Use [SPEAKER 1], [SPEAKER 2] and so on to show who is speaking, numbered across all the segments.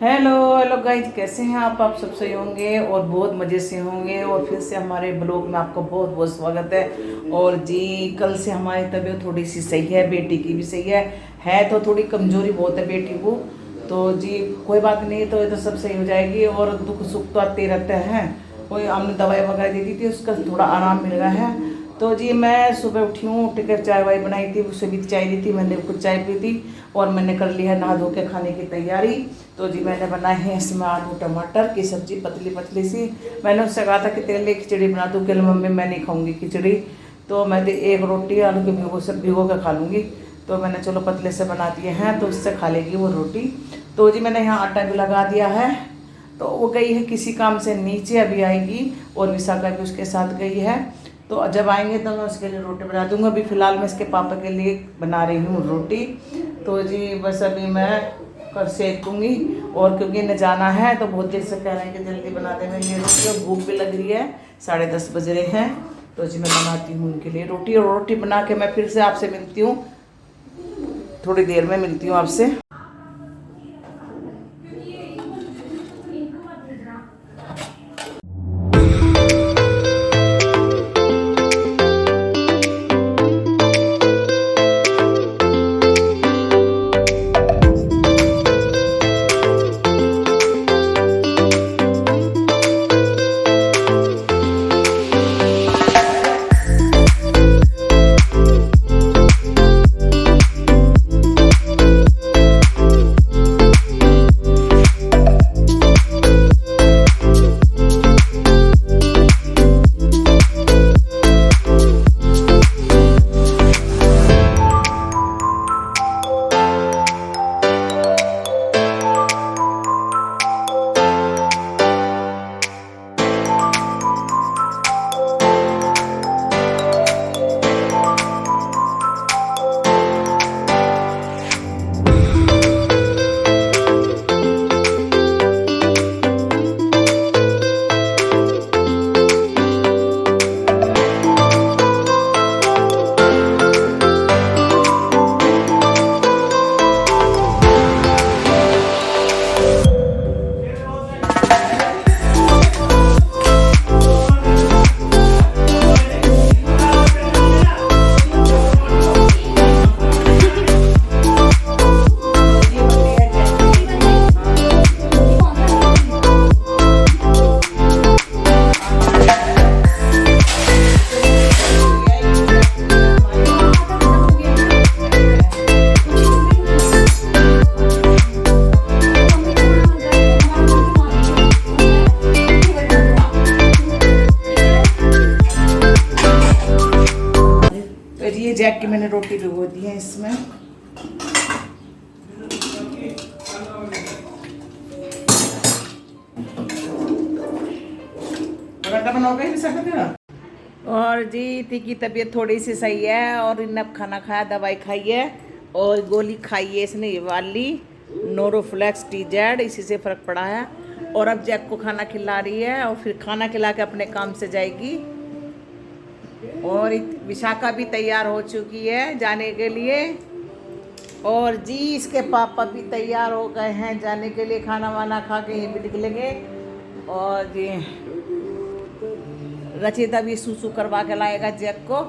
[SPEAKER 1] Hello hello guys, कैसे हैं आप सब सही होंगे और बहुत मज़े से होंगे। और फिर से हमारे ब्लॉग में आपका बहुत बहुत स्वागत है। और जी, कल से हमारी तबीयत थोड़ी सी सही है, बेटी की भी सही है तो थोड़ी कमज़ोरी बहुत है बेटी को। तो जी कोई बात नहीं, तो ये तो सब सही हो जाएगी। और दुख सुख तो आते रहते हैं। कोई हमने दवाई वगैरह दी थी, उसका थोड़ा आराम मिल रहा है। तो जी मैं सुबह उठी हूँ, उठ कर चाय वाय बनाई थी, उससे भी चाय दी थी, मैंने कुछ चाय पी थी। और मैंने कर ली है नहा धो के खाने की तैयारी। तो जी मैंने बनाए हैं इसमें आलू टमाटर की सब्ज़ी, पतली पतली सी। मैंने उससे कहा था कि तेरे लिए खिचड़ी बना दूँ, कि मम्मी मैं नहीं खाऊंगी खिचड़ी, तो मैं तो एक रोटी आलू के भिगो कर खा लूँगी। तो मैंने चलो पतले से बना दिए हैं, तो उससे खा लेगी वो रोटी। तो जी मैंने यहाँ आटा भी लगा दिया है। तो वो गई है किसी काम से नीचे, अभी आएगी। और विशाखा भी उसके साथ गई है। तो जब आएंगे तो मैं उसके लिए रोटी बना दूंगा। अभी फ़िलहाल मैं इसके पापा के लिए बना रही हूँ रोटी। तो जी बस अभी मैं कर सेकूँगी। और क्योंकि इन्हें जाना है तो बहुत देर से कह रहे हैं कि जल्दी बना दे मेरे लिए रोटी, और भूख भी लग रही है, 10:30 बज रहे हैं। तो जी मैं बनाती हूँ उनके लिए रोटी। और रोटी बना के मैं फिर से आपसे मिलती हूँ, थोड़ी देर में मिलती हूँ आपसे। जैक की मैंने रोटी भिगो दी है इसमें। और जी ती की तबीयत थोड़ी सी सही है, और इन्हें अब खाना खाया, दवाई खाई है और गोली खाई है इसने, ये वाली नोरोफ्लेक्स TZ, इसी से फ़र्क पड़ा है। और अब जैक को खाना खिला रही है, और फिर खाना खिला के अपने काम से जाएगी। और विशाखा भी तैयार हो चुकी है जाने के लिए। और जी इसके पापा भी तैयार हो गए हैं जाने के लिए, खाना वाना खा के यहीं भी निकलेंगे। और जी रचिता भी सूसू करवा के लाएगा जैक को।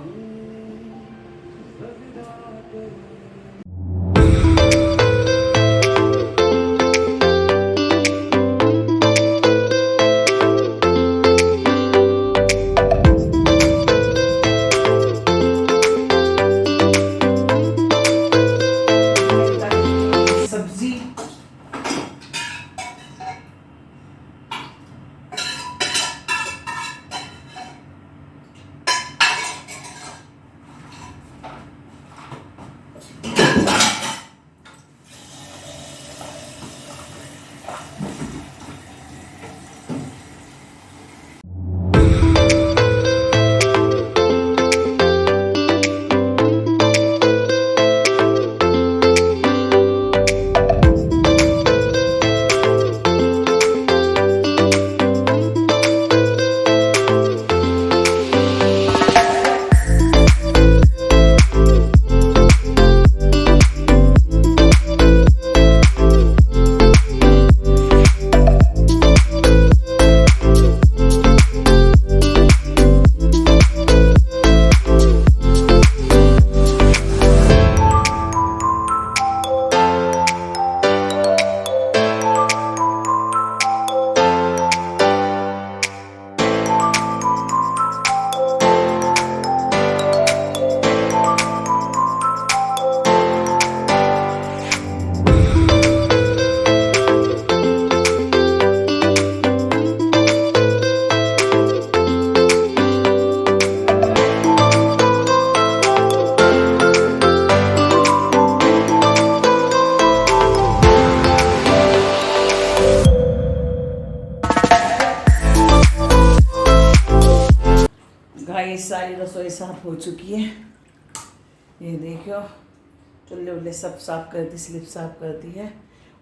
[SPEAKER 1] सारी रसोई साफ हो चुकी है, ये देखो चूल्हे वुल्हे सब साफ कर दी, स्लिप साफ कर दी है।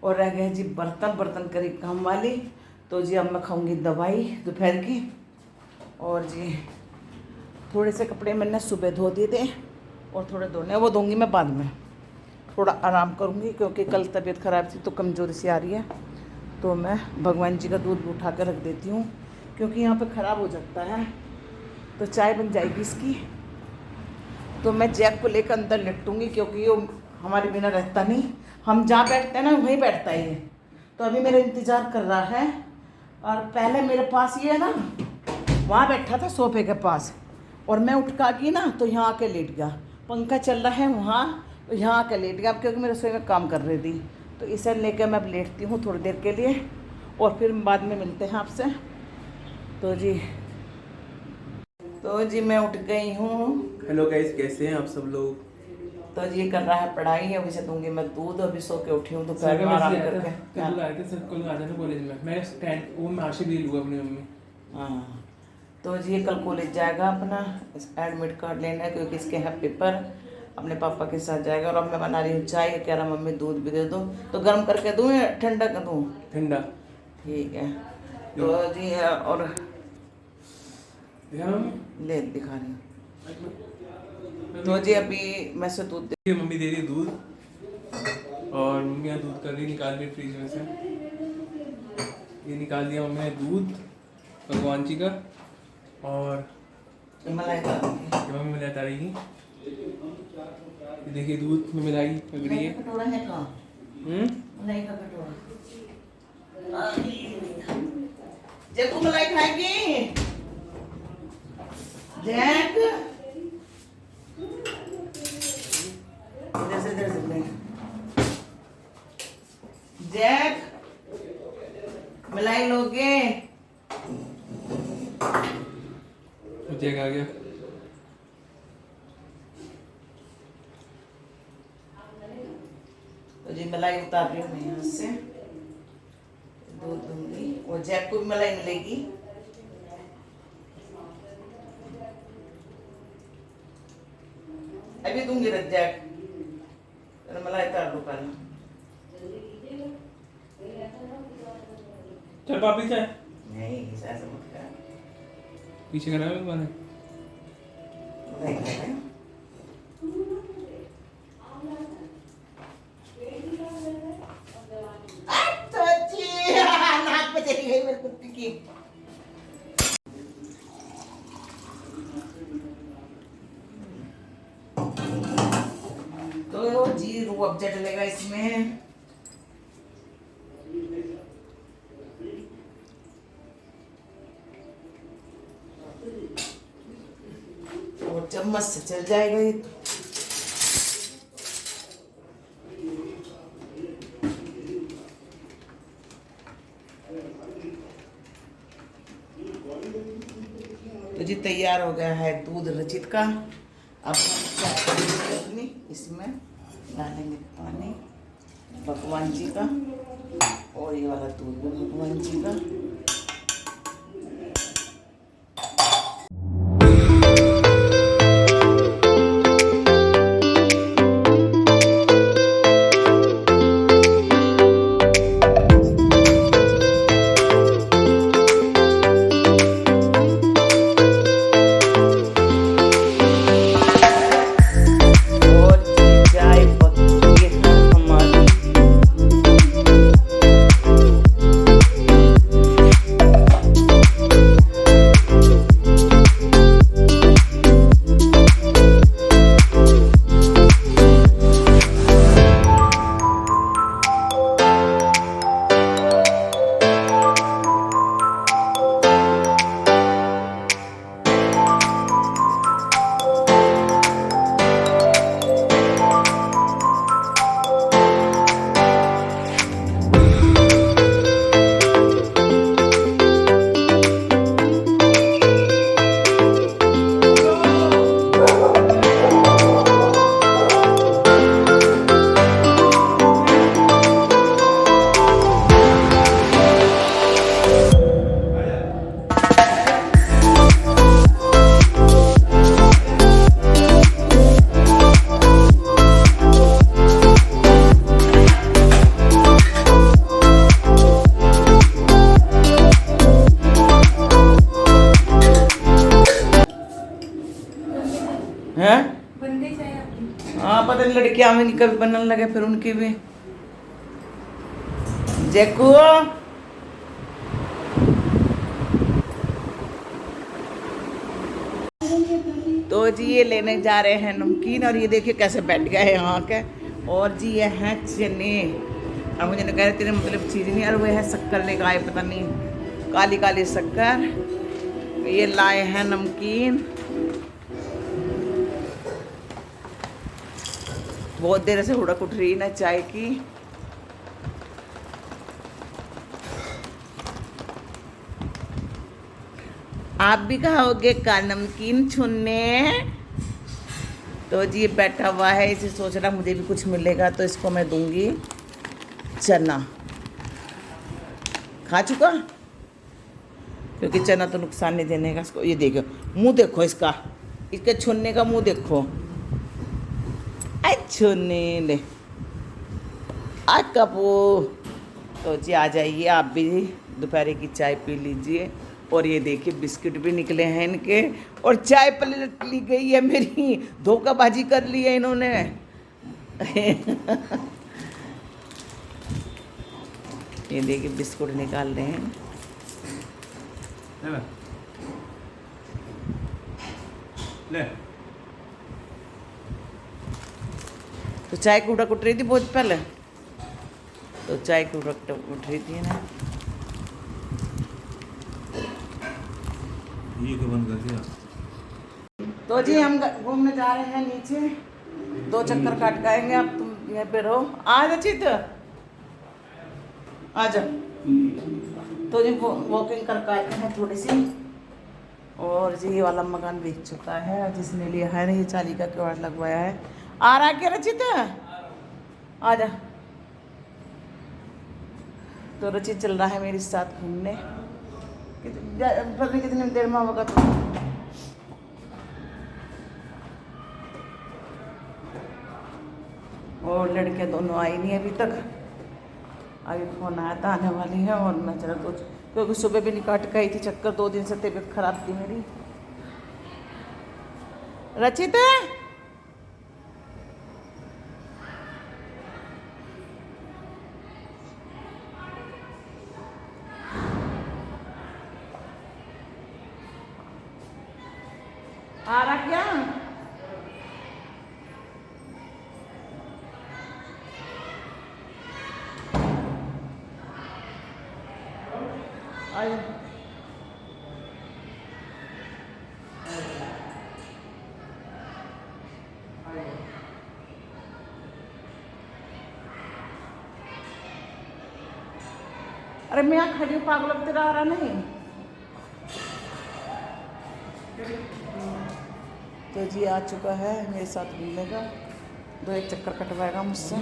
[SPEAKER 1] और रह गए जी बर्तन, बर्तन करी काम वाली। तो जी अब मैं खाऊंगी दवाई दोपहर की। और जी थोड़े से कपड़े मैंने सुबह धो दिए थे और थोड़े धोने वो धोंगी मैं बाद में, थोड़ा आराम करूंगी क्योंकि कल तबीयत ख़राब थी तो कमज़ोरी सी आ रही है। तो मैं भगवान जी का दूध भी उठा कर रख देती हूँ क्योंकि यहाँ पे ख़राब हो जाता है। तो चाय बन जाएगी इसकी। तो मैं जैक को लेकर अंदर लिटूँगी क्योंकि वो हमारे बिना रहता नहीं, हम जहाँ बैठते हैं ना वहीं बैठता है ये। तो अभी मेरा इंतज़ार कर रहा है। और पहले मेरे पास ये है ना, वहाँ बैठा था सोफे के पास और मैं उठ का गई ना तो यहाँ आके लेट गया। पंखा चल रहा है वहाँ, तो यहाँ आके लेट गया क्योंकि मैं रसोई में काम कर रही थी। तो इसे लेकर मैं अब लेटती हूँ थोड़ी देर के लिए और फिर बाद में मिलते हैं आपसे। तो जी मैं उठ गई हूँ।
[SPEAKER 2] हेलो गाइस, कैसे हैं आप सब लोग।
[SPEAKER 1] तो जी कर रहा है पढ़ाई, अभी से दूंगी मैं दूध। अभी सो के उठी हूँ दोपहर में आराम करके।
[SPEAKER 2] कल आए थे सर, कल आ जाना कॉलेज में। मैं स्टैंड वो मार्कशीट ले लूँगा अपनी मम्मी।
[SPEAKER 1] हाँ तो जी कल कॉलेज जाएगा अपना, एडमिट कार्ड लेना है क्योंकि इसके हैं पेपर। अपने पापा के साथ जाएगा। और अब मैं बना रही हूँ चाय, कह रहा मम्मी दूध भी दे दो। तो गर्म करके दूँ या ठंडा कर दूँ?
[SPEAKER 2] ठंडा
[SPEAKER 1] ठीक है। तो जी और ले दिखा रही हूँ। तो जी अभी मैं से दूध
[SPEAKER 2] मम्मी दे रही दूध और मम्मी यहाँ दूध कर रही, निकाल रही फ्रिज में से। ये निकाल दिया मम्मी ने दूध भगवान जी का। और
[SPEAKER 1] मलाई
[SPEAKER 2] मम्मी मिला रही, देखिए दूध में मिलाई लग रही है।
[SPEAKER 1] कटोरा है कहाँ? मलाई का कटोरा। जब तू मलाई खाएगी जैक, इधर से जैक मलाई लोगे?
[SPEAKER 2] जैक आ गया।
[SPEAKER 1] तो जी मलाई उतार रही हूँ मैं यहाँ से, दूध दूंगी और जैक को भी मलाई मिलेगी। अभी दूंगी रज्जाक, मलाई उतार दो पहले।
[SPEAKER 2] चल पापी चाय
[SPEAKER 1] नहीं ऐसा मत कर,
[SPEAKER 2] पीछे करा है मैंने।
[SPEAKER 1] नहीं कर रहे। तो अच्छी नाक पे चली गई मेरे कुत्ते की। तो जी रूह अफ़ज़ा डलेगा इसमें। और चम्मच से चल जाएगा ये। तो जी तैयार हो गया है दूध रचित का। अब हम इसमें डालेंगे पानी भगवान जी का, और ये वाला दूध भी भगवान जी का। सारी लड़कियां मिल कभी बनने लगे, फिर उनकी भी। जैकू तो जी ये लेने जा रहे हैं नमकीन, और ये देखिए कैसे बैठ गए हैं यहाँ के। और जी ये है चने, और मुझे कह रहे तेरे मतलब चीज़ नहीं, और वो है शक्कर लेकर आए, पता नहीं काली काली शक्कर। ये लाए हैं नमकीन, बहुत देर से हुड़क उठ रही ना चाय की। आप भी खाओगे का नमकीन छुन्ने? तो जी ये बैठा हुआ है, इसे सोच रहा मुझे भी कुछ मिलेगा तो इसको मैं दूंगी चना। खा चुका, क्योंकि चना तो नुकसान नहीं देने का इसको। ये देखो मुंह देखो इसका, इसके छुन्ने का मुंह देखो। छुन्ने ले आ कपू। तो जी आ जाइए आप भी, दोपहर की चाय पी लीजिए। और ये देखिए बिस्किट भी निकले हैं इनके, और चाय पलट ली गई है मेरी, धोखाबाजी कर ली है इन्होंने। ये देखिए बिस्कुट निकाल रहे हैं।
[SPEAKER 2] ले।
[SPEAKER 1] तो चाय की उड़क उठ रही थी बहुत पहले, तो चाय की उड़क उठ रही थी ना।
[SPEAKER 2] ये क्यों बंद कर दिया?
[SPEAKER 1] तो जी हम घूमने जा रहे हैं नीचे, 2 चक्कर काट के आएंगे। आप तुम यहाँ पे रहो, आ जा चित, आ जा। तो जी वॉकिंग करके आते हैं थोड़ी सी। और जी ये वाला मकान बिक चुका है, जिसने लिया है ना ये चाली का किवाड़ लगवाया है। आ रहा क्या रचित? आ जा। तो रचित चल रहा है मेरे साथ घूमने, पता नहीं कितनी देर में होगा। तो और लड़कियां दोनों आई नहीं अभी तक, अभी फोन आया था आने वाली है। और मैं चला तो, क्योंकि सुबह भी नहीं काट के आई थी चक्कर, 2 दिन से तबीयत खराब थी मेरी। रचित आ रहा क्या? आयो। अरे मैं यहाँ खड़ी हूँ, पागल तेरा आ रहा नहीं। तो जी आ चुका है मेरे साथ घूमेगा, 2-1 चक्कर कटवाएगा मुझसे।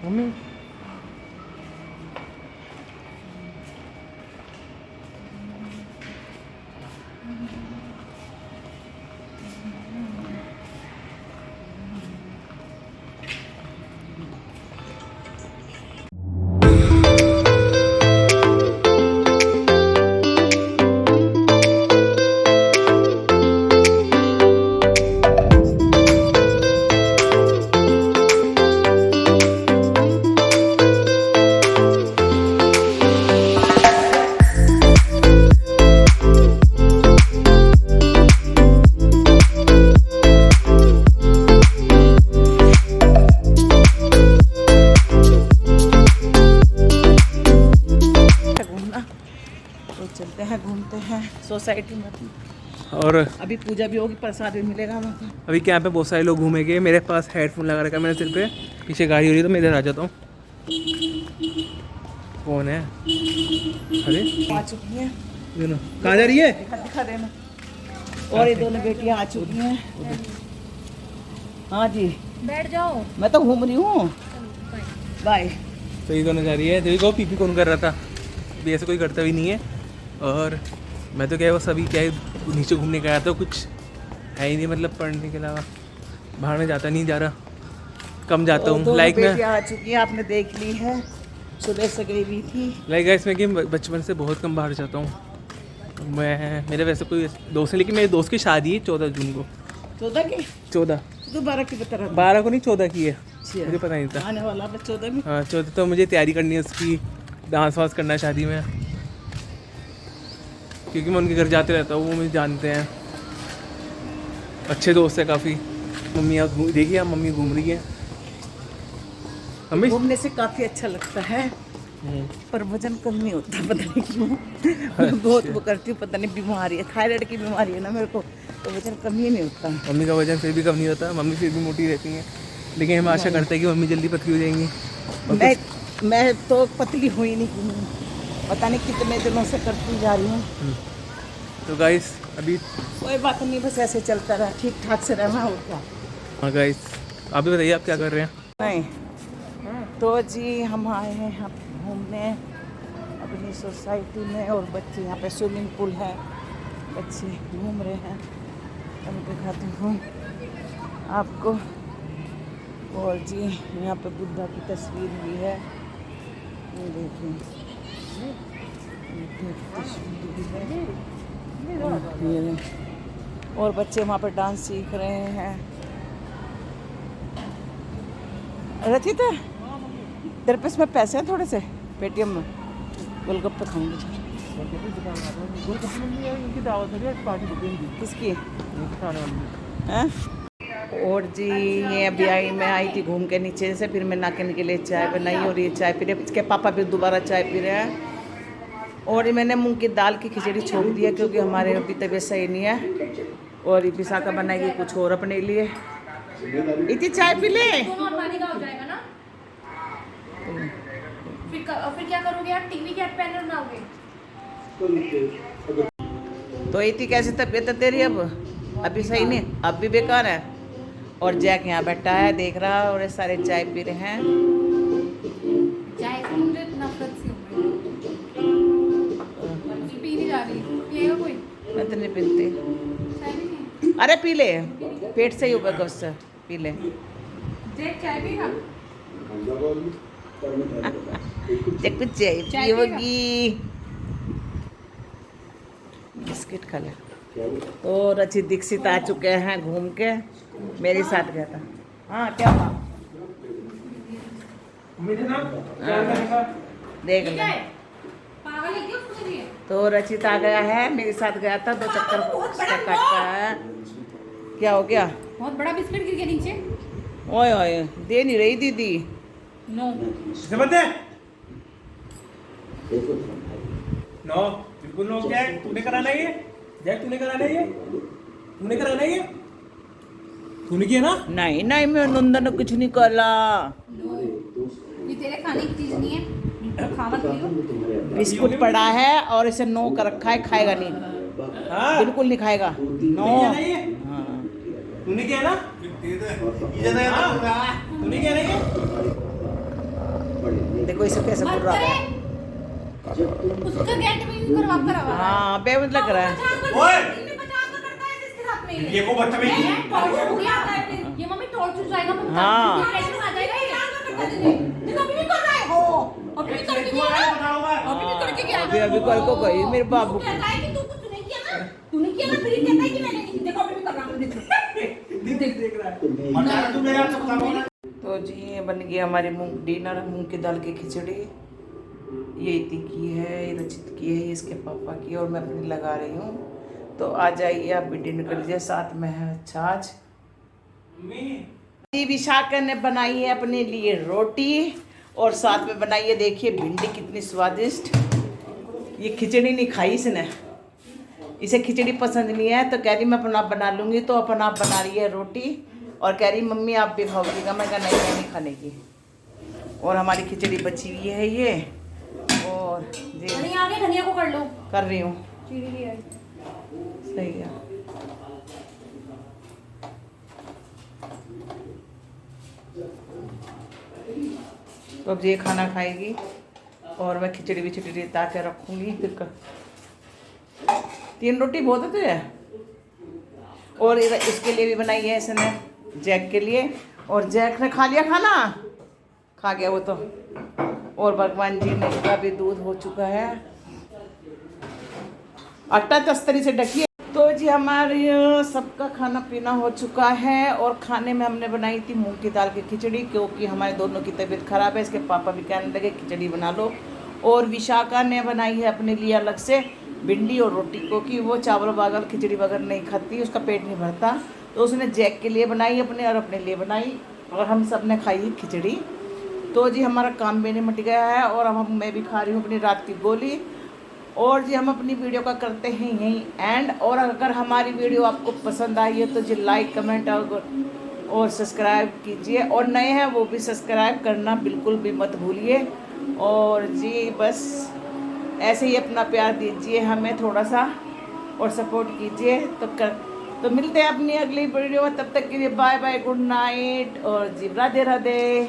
[SPEAKER 1] मम्मी चलते हैं घूमते हैं सोसाइटी में।
[SPEAKER 2] और
[SPEAKER 1] अभी पूजा भी होगी, प्रसाद भी मिलेगा हमको।
[SPEAKER 2] अभी कैंप पे बहुत सारे लोग घूमेंगे। मेरे पास हेडफोन लगा रखा है मैंने सिर पे, पीछे गाड़ी हो रही है तो मैं इधर आ जाता हूँ। कौन है? अरे
[SPEAKER 1] आ चुकी हैं
[SPEAKER 2] दोनों, कहाँ जा रही है?
[SPEAKER 1] दिखा देना। और ये दोनों बेटियां आ चुकी हैं। हाँ जी
[SPEAKER 3] बैठ जाओ।
[SPEAKER 1] मैं तो घूम रही हूँ। बाय।
[SPEAKER 2] तो ये दोनों जा रही है, देखो पीपी कौन कर रहा था, अभी ऐसा कोई करता भी नहीं है। और मैं तो क्या है बस अभी क्या है नीचे घूमने गया था, कुछ है ही नहीं मतलब पढ़ने के अलावा बाहर में जाता नहीं जा रहा, कम जाता हूँ। लाइक मैं
[SPEAKER 1] आ चुकी है, आपने देख ली है, सुबह से गई हुई थी।
[SPEAKER 2] लाइक इसमें कि बचपन से बहुत कम बाहर जाता हूँ मैं। मेरे वैसे कोई दोस्त है, लेकिन मेरे दोस्त की शादी है 14 जून को।
[SPEAKER 1] 14 की?
[SPEAKER 2] 14
[SPEAKER 1] तो 12 की बता रहा था।
[SPEAKER 2] 12 को नहीं 14 की है,
[SPEAKER 1] अच्छा।
[SPEAKER 2] मुझे पता नहीं था।
[SPEAKER 1] आने वाला है 14 में।
[SPEAKER 2] हाँ 14, तो मुझे तैयारी करनी है उसकी, डांस वांस करना है शादी में, क्योंकि मैं उनके घर जाते रहता हूँ, वो मुझे जानते हैं, अच्छे दोस्त है काफ़ी। मम्मी यहाँ देखिए, आप मम्मी घूम रही है। मम्मी
[SPEAKER 1] घूमने से काफी अच्छा लगता है, पर वजन कम नहीं होता, पता नहीं क्यों। मैं बहुत वो करती हूँ, पता नहीं बीमारी है, थायराइड की बीमारी है ना मेरे को, तो वजन कम ही नहीं होता।
[SPEAKER 2] मम्मी का वजन फिर भी कम नहीं होता, मम्मी फिर भी मोटी रहती हैं, लेकिन हम आशा करते हैं कि मम्मी जल्दी पतली हो जाएंगी।
[SPEAKER 1] मैं तो पतली हुई नहीं हूँ, पता नहीं कितने दिनों से करती जा रही हूँ।
[SPEAKER 2] तो गाइस अभी
[SPEAKER 1] कोई बात नहीं, बस ऐसे चलता रहा, ठीक ठाक से रहना और क्या।
[SPEAKER 2] हाँ गाइस आप भी बताइए आप क्या कर रहे हैं।
[SPEAKER 1] नहीं तो जी हम आए हैं यहाँ घूमने अपनी सोसाइटी में, और बच्चे यहाँ पे स्विमिंग पूल है, बच्चे घूम रहे हैं, हम दिखाती हूँ आपको। और जी यहाँ पे बुद्धा की तस्वीर भी है, ये देखिए, बुद्धा की तस्वीर भी है। और बच्चे वहाँ पर डांस सीख रहे हैं। रचिता तेरे पास में पैसे हैं थोड़े से, पेटीएम में गोलगप्पे खाऊंगी। किसकी हैं? और जी ये अभी मैं आई थी घूम के नीचे से, फिर मैं नाके के लिए चाय बनाई, और ये चाय पी रहे, इसके पापा भी दोबारा चाय पी रहे हैं। और ये मैंने मूंग की दाल की खिचड़ी छोड़ दिया, क्योंकि हमारे अभी तबीयत सही नहीं है। और ये विशाखा बनाएगी कुछ और अपने लिए। इतनी चाय पी ले।
[SPEAKER 3] पानी का हो जाएगा ना, फिर क्या करोगे आप? टीवी के पैनल बनाओगे?
[SPEAKER 1] तो इतनी कैसी तबीयत है तेरी अब? अभी सही नहीं, अब भी बेकार है। और जैक यहाँ बैठा है देख रहा है, और ये सारे चाय पी रहे हैं।
[SPEAKER 3] चाय से मुझे नफरत सी हो गई, पी नहीं जा रही। पिएगा कोई?
[SPEAKER 1] मैं तो नहीं पीती।
[SPEAKER 3] चाय भी नहीं?
[SPEAKER 1] अरे पी ले, पेट सही होगा उससे, पी ले।
[SPEAKER 3] जैक चाय पिएगा?
[SPEAKER 1] जैक कुछ चाय पियोगी, बिस्किट खा ले। तो रचित दीक्षित आ चुके हैं घूम के, मेरे साथ गया था। हाँ क्या हुआ? देख ले।
[SPEAKER 3] पागल है क्या कुछ नहीं है?
[SPEAKER 1] तो रचित आ गया है, मेरे साथ गया था, 2 चक्कर उसका काटा है। क्या हो गया?
[SPEAKER 3] बहुत बड़ा बिस्किट गिर गया नीचे।
[SPEAKER 1] ओए ओए, दे नहीं रही दीदी।
[SPEAKER 3] नो
[SPEAKER 2] नो बिल्कुल नो। जैक तूने कराना है ये, जैक तूने कराना है ये, तूने कराना है ये, तूने किया ना?
[SPEAKER 1] नहीं नहीं, मैं नंदन ने कुछ नहीं करा।
[SPEAKER 3] ये तेरे खाने की चीज नहीं है, खा मत लियो।
[SPEAKER 1] बिस्कुट पड़ा है और इसे नो कर रखा है, खाएगा नहीं।
[SPEAKER 2] हाँ
[SPEAKER 1] बिल्कुल नहीं खाएगा। नो। हाँ।
[SPEAKER 2] तूने किया ना? तूने किया ना ये?
[SPEAKER 1] देखो इसे कैसे बोल रहा है।
[SPEAKER 3] उसका गेट में करवा कर आवा।
[SPEAKER 1] हाँ बेमत लग रहा है।
[SPEAKER 2] ये को बदतमीजी।
[SPEAKER 3] ये मम्मी टॉर्चर जाएगा।
[SPEAKER 1] हाँ।
[SPEAKER 3] आ जाएगा ये। देखो अभी भी कर रहा है। हो अभी भी करके गया। अभी भी करके गया।
[SPEAKER 1] अभी कल को गई मेरे बाबू
[SPEAKER 3] कहता है कि तू कुछ नहीं किया ना, तूने किया ना, फिर ये कहता है कि मैंने नहीं। देखो अभी भी कर रहा हूं। देख रहा है।
[SPEAKER 2] तू मेरा बता।
[SPEAKER 1] तो जी ये बन गया हमारी डिनर, मूंग की दाल की खिचड़ी। ये इति की है, ये रचित की है, ये इसके पापा की, और मैं अपनी लगा रही हूँ। तो आ जाइए आप भी डिनर कर लीजिए। साथ में है छाछ। जी विशाखा ने बनाई है अपने लिए रोटी, और साथ में बनाई है देखिए भिंडी कितनी स्वादिष्ट। ये खिचड़ी नहीं खाई इसने, इसे खिचड़ी पसंद नहीं है, तो कह रही मैं अपना बना लूँगी। तो अपना आप बना रही है रोटी, और कह रही मम्मी आप भी खाओगीगा। मैं कहा नहीं, मैं नहीं खाने की। और हमारी खिचड़ी बची हुई है ये, और जी
[SPEAKER 3] धनिया आ गया, धनिया को कर लो।
[SPEAKER 1] कर रही हूँ।
[SPEAKER 3] चीनी ले आई।
[SPEAKER 1] सही है। तो अब ये खाना खाएगी और मैं खिचड़ी विचड़ी ताके रखूँगी। फिर 3 रोटी बहुत है तुझे। और इसके लिए भी बनाई है इसने, जैक के लिए, और जैक ने खा लिया खाना, खा गया वो तो। और भगवान जी ने का भी दूध हो चुका है, आटा तस्तरी से ढकी है। तो जी हमारी सबका खाना पीना हो चुका है। और खाने में हमने बनाई थी मूंग की दाल की खिचड़ी, क्योंकि हमारे दोनों की तबीयत ख़राब है। इसके पापा भी कहने लगे खिचड़ी बना लो। और विशाखा ने बनाई है अपने लिए अलग से भिंडी और रोटी, क्योंकि वो चावल बगैर खिचड़ी बगैर नहीं खाती, उसका पेट नहीं भरता। तो उसने जैक के लिए बनाई अपने और अपने लिए बनाई, और हम सब ने खाई खिचड़ी। तो जी हमारा काम भी निमट गया है। और अब मैं भी खा रही हूँ अपनी रात की गोली। और जी हम अपनी वीडियो का करते हैं यहीं एंड। और अगर हमारी वीडियो आपको पसंद आई है तो जी लाइक कमेंट और सब्सक्राइब कीजिए, और नए हैं वो भी सब्सक्राइब करना बिल्कुल भी मत भूलिए। और जी बस ऐसे ही अपना प्यार दीजिए हमें थोड़ा सा, और सपोर्ट कीजिए। तो मिलते हैं अपनी अगली वीडियो में, तब तक के लिए बाय बाय, गुड नाइट, और जी राधे राधे।